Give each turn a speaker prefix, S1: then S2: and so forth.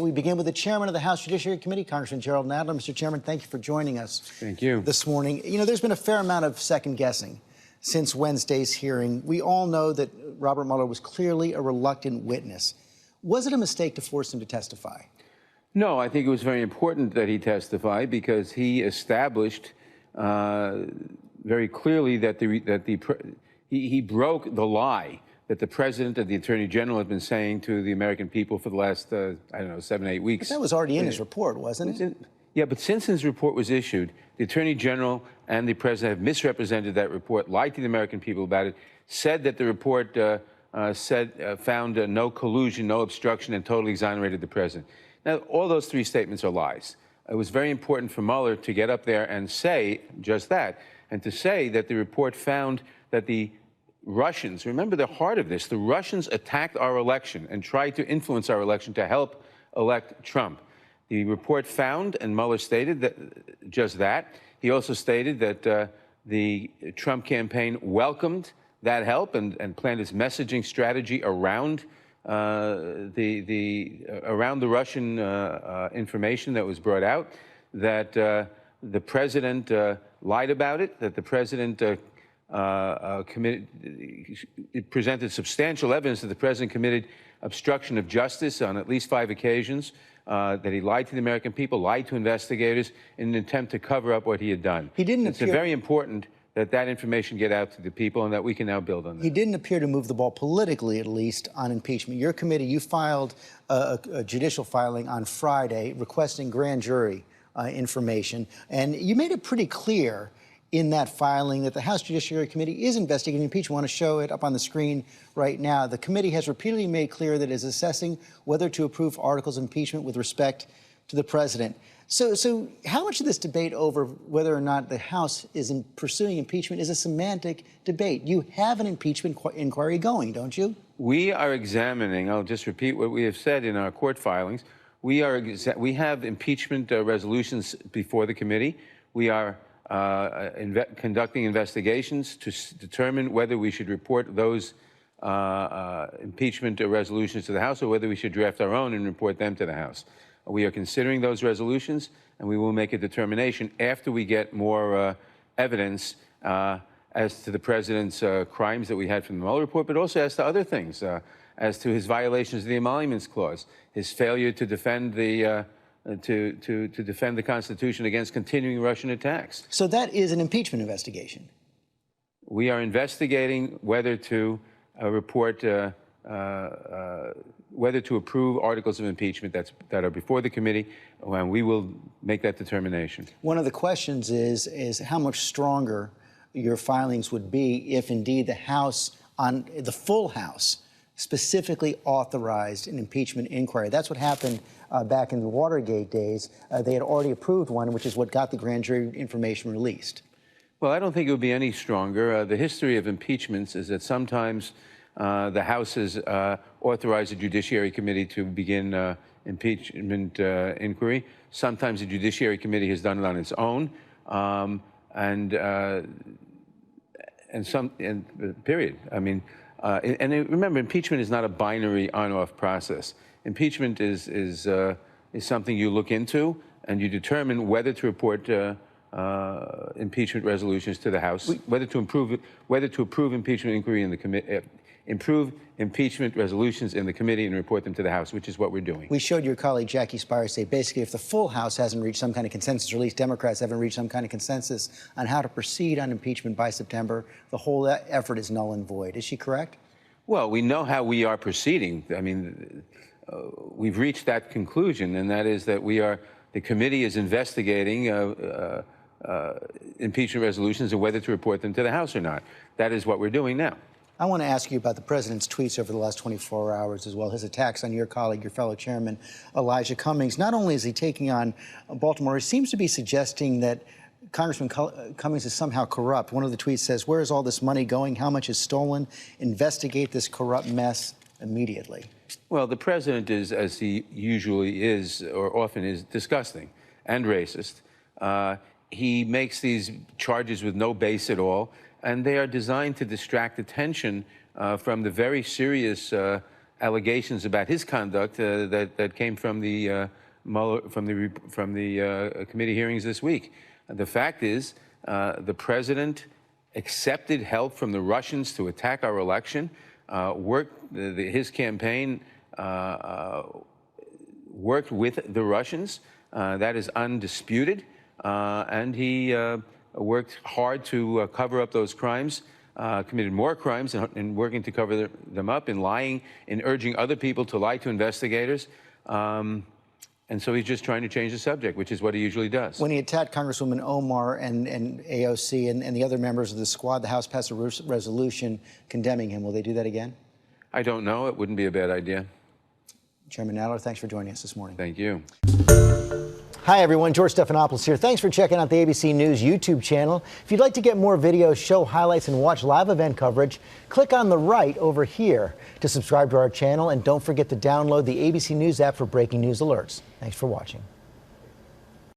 S1: We begin with the chairman of the House Judiciary Committee, Congressman Jerrold Nadler. Mr. Chairman, thank you for joining us.
S2: Thank you.
S1: This morning. You know, there's been a fair amount of second guessing since Wednesday's hearing. We all know that Robert Mueller was clearly a reluctant witness. Was it a mistake to force him to testify?
S2: No, I think it was very important that he testify because he established very clearly that he broke the lie that the president and the attorney general have been saying to the American people for the last, I don't know, 7, 8 weeks.
S1: But that was already in his report, wasn't it?
S2: Yeah, but since his report was issued, the attorney general and the president have misrepresented that report, lied to the American people about it, said that the report found no collusion, no obstruction, and totally exonerated the president. Now, all those 3 statements are lies. It was very important for Mueller to get up there and say just that, and to say that the report found that the Russians, remember the heart of this, the Russians attacked our election and tried to influence our election to help elect Trump. The report found, and Mueller stated that just that. He also stated that the Trump campaign welcomed that help and planned its messaging strategy around around the Russian information that was brought out, that the president lied about it, that the president presented substantial evidence that the president committed obstruction of justice on at least 5 occasions, that he lied to the American people, lied to investigators in an attempt to cover up what he had done. It's very important that that information get out to the people and that we can now build on that.
S1: He didn't appear to move the ball politically, at least, on impeachment. Your committee, you filed a judicial filing on Friday requesting grand jury information, and you made it pretty clear in that filing that the House Judiciary Committee is investigating impeachment. I want to show it up on the screen right now. The committee has repeatedly made clear that it is assessing whether to approve articles of impeachment with respect to the president. So how much of this debate over whether or not the House is pursuing impeachment is a semantic debate? You have an impeachment inquiry going, don't you?
S2: We are examining, I'll just repeat what we have said in our court filings. We have impeachment resolutions before the committee. We are conducting investigations to determine whether we should report those impeachment resolutions to the House or whether we should draft our own and report them to the House. We are considering those resolutions, and we will make a determination after we get more evidence as to the president's crimes that we had from the Mueller report, but also as to other things, as to his violations of the Emoluments Clause, his failure to defend the to defend the Constitution against continuing Russian attacks.
S1: So that is an impeachment investigation.
S2: We are investigating whether to report, whether to approve articles of impeachment that are before the committee, and we will make that determination.
S1: One of the questions is how much stronger your filings would be if indeed the House, on the full House, specifically authorized an impeachment inquiry. That's what happened back in the Watergate days. They had already approved one, which is what got the grand jury information released.
S2: Well, I don't think it would be any stronger. The history of impeachments is that sometimes the House has authorized the Judiciary Committee to begin impeachment inquiry. Sometimes the Judiciary Committee has done it on its own, period. I mean, and remember, impeachment is not a binary on-off process. Impeachment is something you look into and you determine whether to report impeachment resolutions to the House, whether to approve impeachment inquiry in the committee, improve impeachment resolutions in the committee and report them to the House, which is what we're doing.
S1: We showed your colleague Jackie Speier say basically if the full House hasn't reached some kind of consensus, or at least Democrats haven't reached some kind of consensus on how to proceed on impeachment by September, the whole effort is null and void. Is she correct?
S2: Well, we know how we are proceeding. I mean, we've reached that conclusion, and that is that the committee is investigating impeachment resolutions and whether to report them to the House or not. That is what we're doing now.
S1: I want to ask you about the president's tweets over the last 24 hours as well, his attacks on your colleague, your fellow chairman, Elijah Cummings. Not only is he taking on Baltimore, he seems to be suggesting that Congressman Cummings is somehow corrupt. One of the tweets says, "Where is all this money going? How much is stolen? Investigate this corrupt mess immediately."
S2: Well, the president is, as he usually is, or often is, disgusting and racist. He makes these charges with no base at all, and they are designed to distract attention from the very serious allegations about his conduct that came from the Mueller, from the committee hearings this week. The fact is, the president accepted help from the Russians to attack our election. His campaign worked with the Russians. That is undisputed, and he worked hard to cover up those crimes. Committed more crimes in working to cover them up, in lying, in urging other people to lie to investigators. And so he's just trying to change the subject, which is what he usually does.
S1: When he attacked Congresswoman Omar and AOC and the other members of the squad, the House passed a resolution condemning him. Will they do that again?
S2: I don't know. It wouldn't be a bad idea.
S1: Chairman Nadler, thanks for joining us this morning.
S2: Thank you.
S1: Hi, everyone. George Stephanopoulos here. Thanks for checking out the ABC News YouTube channel. If you'd like to get more videos, show highlights, and watch live event coverage, click on the right over here to subscribe to our channel. And don't forget to download the ABC News app for breaking news alerts. Thanks for watching.